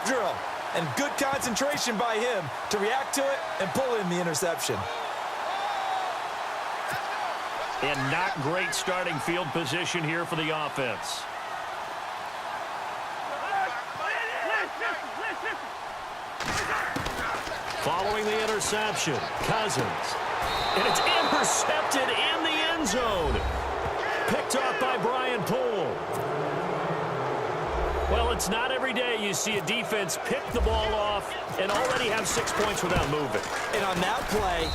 drill. And good concentration by him to react to it and pull in the interception. And not great starting field position here for the offense. Following the interception, Cousins. And it's intercepted in the end zone. Picked off by Brian Poole. Well, it's not every day you see a defense pick the ball off and already have 6 points without moving. And on that play,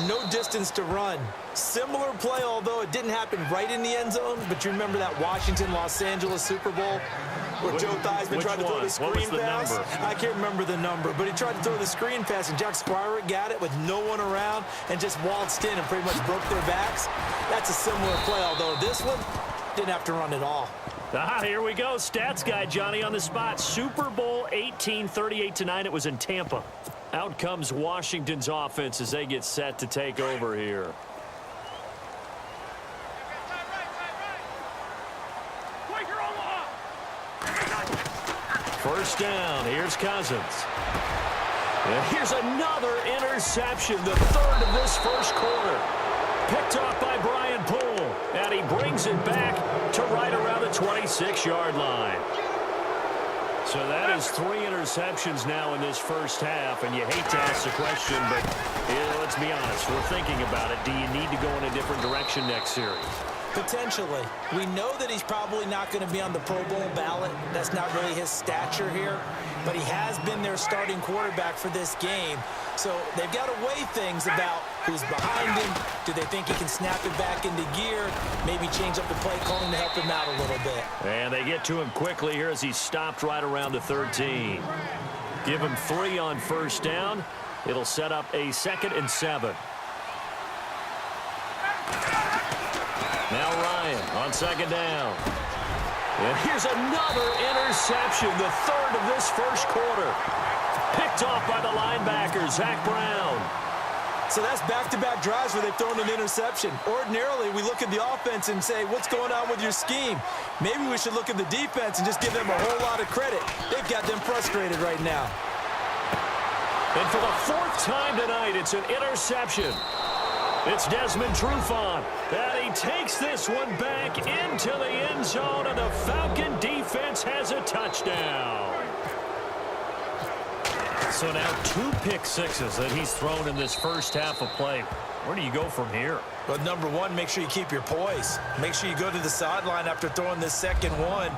no distance to run. Similar play, although it didn't happen right in the end zone, but you remember that Washington-Los Angeles Super Bowl where Joe Theismann tried to throw the screen pass? Number? I can't remember the number, but he tried to throw the screen pass, and Jack Squire got it with no one around and just waltzed in and pretty much broke their backs. That's a similar play, although this one didn't have to run at all. Here we go. Stats guy Johnny on the spot. Super Bowl 18, 38-9. It was in Tampa. Out comes Washington's offense as they get set to take over here. First down. Here's Cousins. And here's another interception, the third of this first quarter. Picked off by Brian Poole. And he brings it back to right around the 26-yard line. So that is 3 interceptions now in this first half. And you hate to ask the question, but let's be honest. We're thinking about it. Do you need to go in a different direction next series? Potentially. We know that he's probably not going to be on the Pro Bowl ballot. That's not really his stature here. But he has been their starting quarterback for this game. So they've got to weigh things about who's behind him. Do they think he can snap it back into gear? Maybe change up the play calling to help him out a little bit. And they get to him quickly here as he stopped right around the 13. Give him 3 on first down. It'll set up a 2nd and 7. Now Ryan on 2nd down. And here's another interception, the third of this first quarter. Picked off by the linebacker, Zach Brown. So that's back-to-back drives where they've thrown an interception. Ordinarily, we look at the offense and say, what's going on with your scheme? Maybe we should look at the defense and just give them a whole lot of credit. They've got them frustrated right now. And for the 4th time tonight, it's an interception. It's Desmond Trufant, and he takes this one back into the end zone, and the Falcon defense has a touchdown. So now 2 pick sixes that he's thrown in this first half of play. Where do you go from here? Well, number one, make sure you keep your poise. Make sure you go to the sideline after throwing this second one,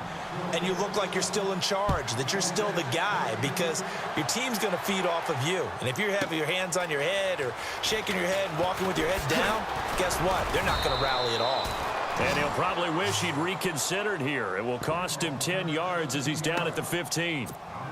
and you look like you're still in charge, that you're still the guy, because your team's going to feed off of you. And if you have your hands on your head or shaking your head and walking with your head down, guess what? They're not going to rally at all. And he'll probably wish he'd reconsidered here. It will cost him 10 yards as he's down at the 15.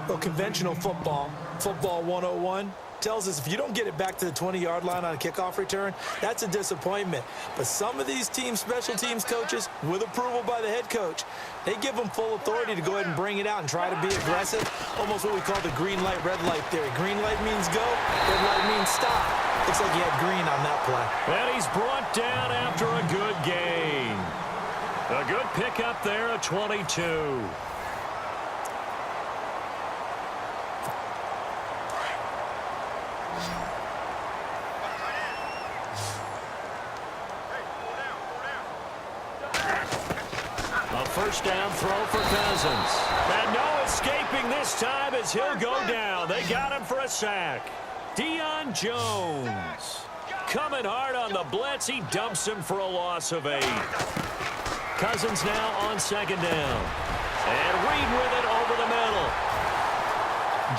Well, conventional football 101, tells us if you don't get it back to the 20-yard line on a kickoff return, that's a disappointment. But some of these teams, special teams coaches, with approval by the head coach, they give them full authority to go ahead and bring it out and try to be aggressive, almost what we call the green light, red light theory. Green light means go, red light means stop. Looks like he had green on that play. And he's brought down after a good gain. A good pickup there at 22. First down throw for Cousins. And no escaping this time as he'll go down. They got him for a sack. Deion Jones coming hard on the blitz. He dumps him for a loss of 8. Cousins now on 2nd down. And Reed with it over the middle.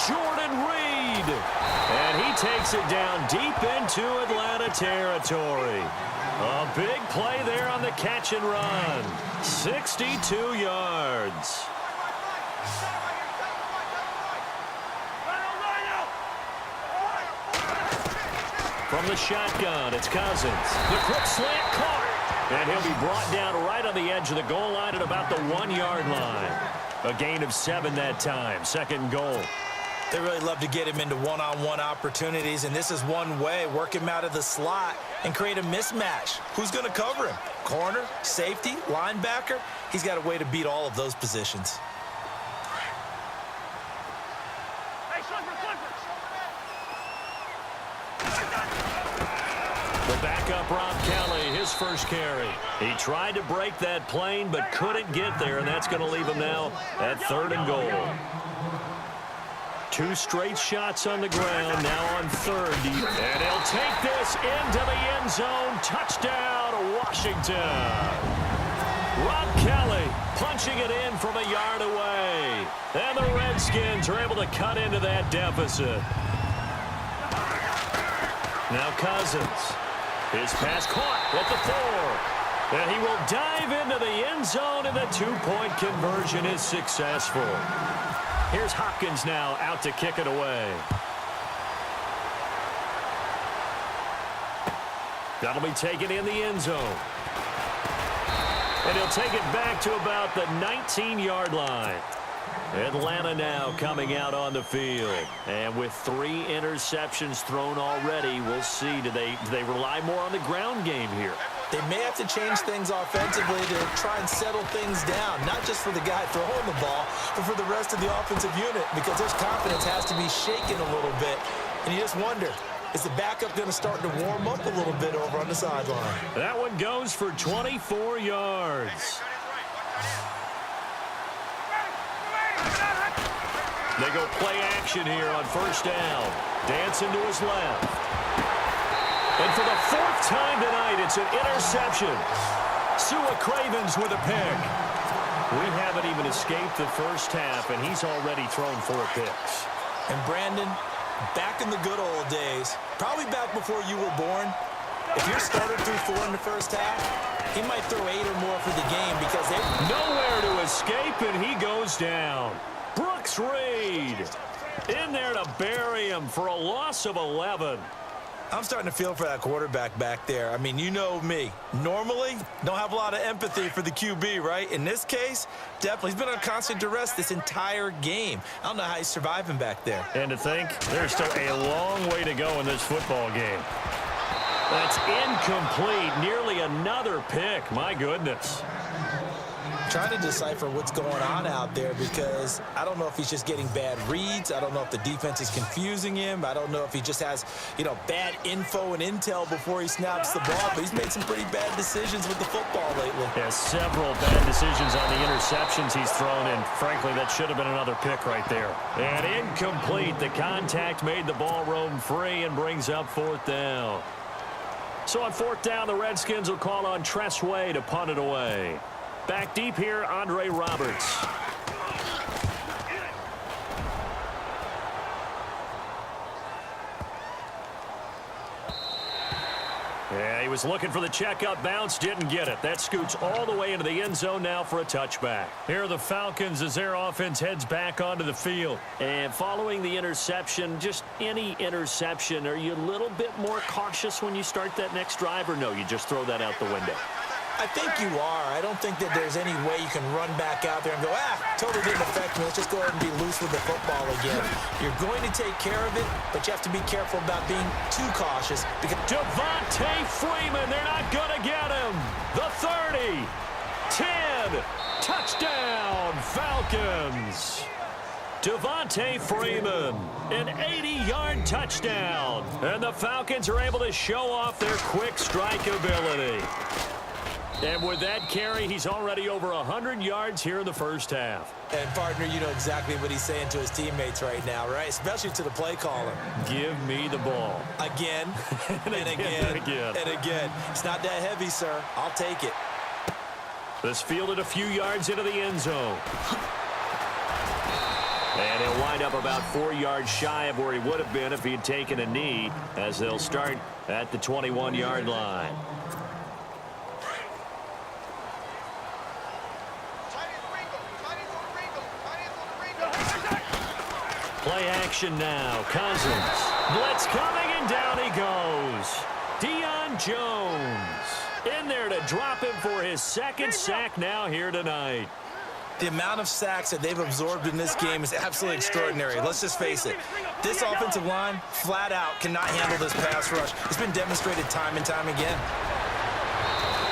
Jordan Reed. And he takes it down deep into Atlanta territory. A big play there on the catch and run. 62 yards. From the shotgun, it's Cousins. The quick slant caught. And he'll be brought down right on the edge of the goal line at about the 1-yard line. A gain of 7 that time. 2nd goal. They really love to get him into one-on-one opportunities, and this is one way. Work him out of the slot and create a mismatch. Who's going to cover him? Corner, safety, linebacker? He's got a way to beat all of those positions. The backup, Rob Kelly, his first carry. He tried to break that plane but couldn't get there, and that's going to leave him now at 3rd and goal. 2 straight shots on the ground, now on 3rd. And he'll take this into the end zone. Touchdown, Washington. Rob Kelly punching it in from a yard away. And the Redskins are able to cut into that deficit. Now Cousins. His pass caught at the 4. And he will dive into the end zone, and the 2-point conversion is successful. Here's Hopkins now out to kick it away. That'll be taken in the end zone. And he'll take it back to about the 19-yard line. Atlanta now coming out on the field. And with 3 interceptions thrown already, we'll see. Do they rely more on the ground game here? They may have to change things offensively to try and settle things down, not just for the guy throwing the ball, but for the rest of the offensive unit, because their confidence has to be shaken a little bit. And you just wonder, is the backup going to start to warm up a little bit over on the sideline? That one goes for 24 yards. They go play action here on 1st down. Dancing to his left. And for the 4th time tonight, it's an interception. Sua Cravens with a pick. We haven't even escaped the first half, and he's already thrown 4 picks. And Brandon, back in the good old days, probably back before you were born, if your starter threw 4 in the first half, he might throw 8 or more for the game because they... Nowhere to escape, and he goes down. Brooks Reed in there to bury him for a loss of 11. I'm starting to feel for that quarterback back there. I mean, you know me. Normally, don't have a lot of empathy for the QB, right? In this case, definitely. He's been on constant duress this entire game. I don't know how he's surviving back there. And to think, there's still a long way to go in this football game. That's incomplete. Nearly another pick. My goodness. Trying to decipher what's going on out there because I don't know if he's just getting bad reads. I don't know if the defense is confusing him. I don't know if he just has, bad info and intel before he snaps the ball. But he's made some pretty bad decisions with the football lately. Yeah, several bad decisions on the interceptions he's thrown, and frankly, that should have been another pick right there. And incomplete. The contact made the ball roam free and brings up 4th down. So on 4th down, the Redskins will call on Tress Way to punt it away. Back deep here, Andre Roberts. Yeah, he was looking for the checkup bounce, didn't get it. That scoots all the way into the end zone now for a touchback. Here are the Falcons as their offense heads back onto the field. And following the interception, just any interception, are you a little bit more cautious when you start that next drive, or no, you just throw that out the window? I think you are. I don't think that there's any way you can run back out there and go, totally didn't affect me. Let's just go ahead and be loose with the football again. You're going to take care of it, but you have to be careful about being too cautious. Because Devontae Freeman, they're not going to get him. The 30, 10, touchdown, Falcons. Devontae Freeman, an 80-yard touchdown. And the Falcons are able to show off their quick strike ability. And with that carry, he's already over 100 yards here in the first half. And, partner, you know exactly what he's saying to his teammates right now, right? Especially to the play caller. Give me the ball. Again, and again, and again. It's not that heavy, sir. I'll take it. This fielded a few yards into the end zone. And he'll wind up about 4 yards shy of where he would have been if he had taken a knee, as they'll start at the 21-yard line. Play action now. Cousins. Blitz coming, and down he goes. Deion Jones in there to drop him for his 2nd sack now here tonight. The amount of sacks that they've absorbed in this game is absolutely extraordinary. Let's just face it. This offensive line, flat out, cannot handle this pass rush. It's been demonstrated time and time again.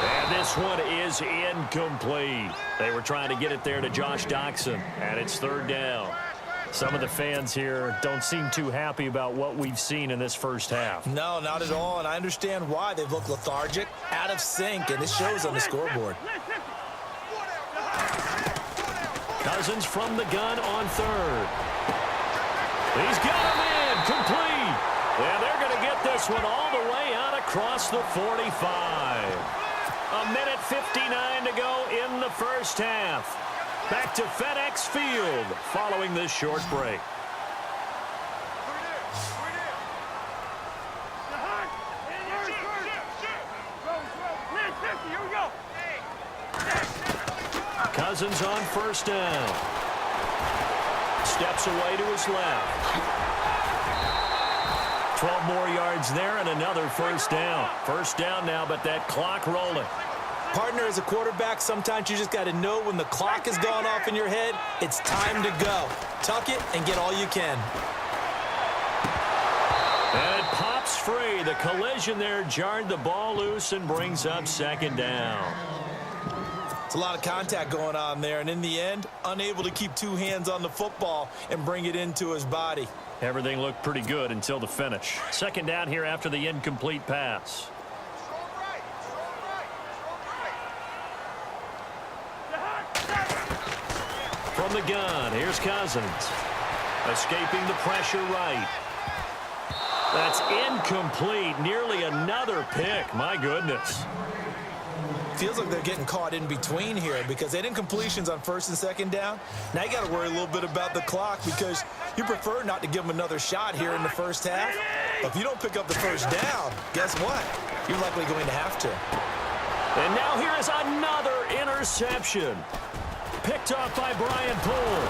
And this one is incomplete. They were trying to get it there to Josh Doxson, and it's 3rd down. Some of the fans here don't seem too happy about what we've seen in this first half. No, not at all, and I understand why. They've looked lethargic, out of sync, and it shows on the scoreboard. Cousins from the gun on third. He's got him in, complete. And they're going to get this one all the way out across the 45. A minute 59 to go in the first half. Back to FedEx Field following this short break. Cousins on first down. Steps away to his left. 12 more yards there and another first down. First down now, but that clock rolling. Partner, as a quarterback, sometimes you just got to know when the clock has gone off in your head, it's time to go. Tuck it and get all you can. And it pops free. The collision there jarred the ball loose and brings up second down. It's a lot of contact going on there, and in the end, unable to keep two hands on the football and bring it into his body. Everything looked pretty good until the finish. Second down here after the incomplete pass. From the gun, here's Cousins. Escaping the pressure right. That's incomplete. Nearly another pick. My goodness. Feels like they're getting caught in between here because they had incompletions on first and second down. Now you got to worry a little bit about the clock because you prefer not to give them another shot here in the first half. But if you don't pick up the first down, guess what? You're likely going to have to. And now here is another interception. Picked off by Brian Poole.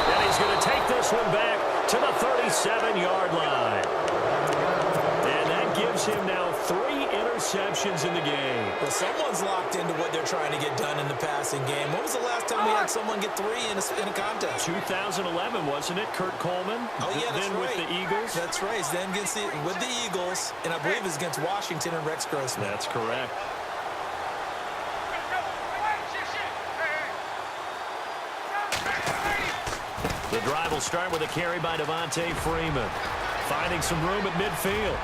And he's going to take this one back to the 37-yard line. And that gives him now 3 interceptions in the game. Well, someone's locked into what they're trying to get done in the passing game. When was the last time we had someone get 3 in a contest? 2011, wasn't it? Kurt Coleman? Oh, yeah, that's then right. With the Eagles? That's right. Then with the Eagles, and I believe it's against Washington and Rex Grossman. That's correct. The drive will start with a carry by Devontae Freeman. Finding some room at midfield.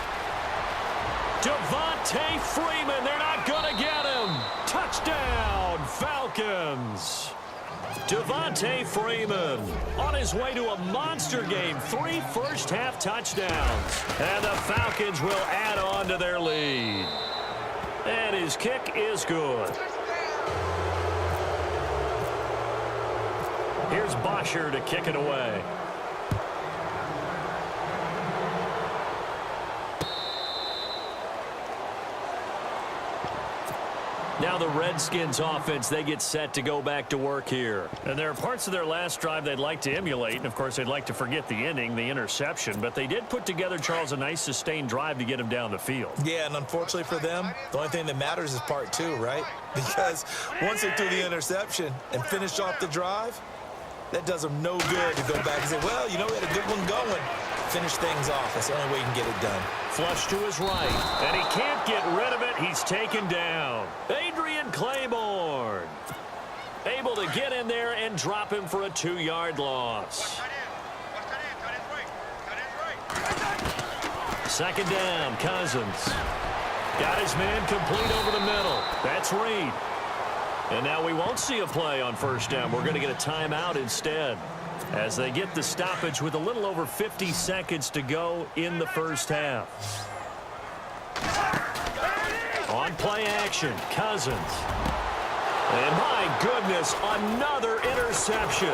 Devontae Freeman, they're not going to get him. Touchdown, Falcons. Devontae Freeman on his way to a monster game. 3 first-half touchdowns. And the Falcons will add on to their lead. And his kick is good. Here's Bosher to kick it away. Now the Redskins offense, they get set to go back to work here. And there are parts of their last drive they'd like to emulate, and of course they'd like to forget the inning, the interception, but they did put together, Charles, a nice sustained drive to get him down the field. Yeah, and unfortunately for them, the only thing that matters is part 2, right? Because once they threw the interception and finished off the drive, that does them no good to go back and say, well, you know, we had a good one going. Finish things off. That's the only way you can get it done. Flush to his right, and he can't get rid of it. He's taken down. Adrian Claiborne able to get in there and drop him for a 2-yard loss. Second down, Cousins. Got his man complete over the middle. That's Reed. And now we won't see a play on first down. We're going to get a timeout instead as they get the stoppage with a little over 50 seconds to go in the first half. On play action, Cousins. And my goodness, another interception.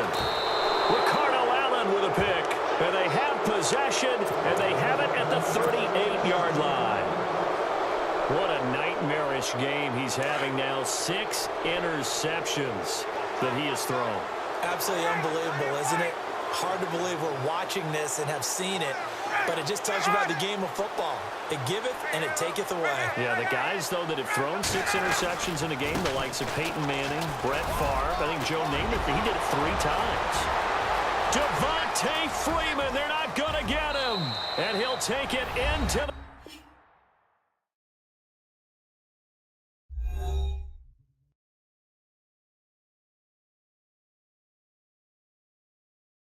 Ricardo Allen with a pick. And they have possession, and they have it at the 38-yard line. What a nightmarish game he's having now. 6 interceptions that he has thrown. Absolutely unbelievable, isn't it? Hard to believe we're watching this and have seen it, but it just tells you about the game of football. It giveth and it taketh away. Yeah, the guys, though, that have thrown 6 interceptions in a game, the likes of Peyton Manning, Brett Favre, I think Joe Namath, he did it 3 times. Devontae Freeman, they're not going to get him, and he'll take it into the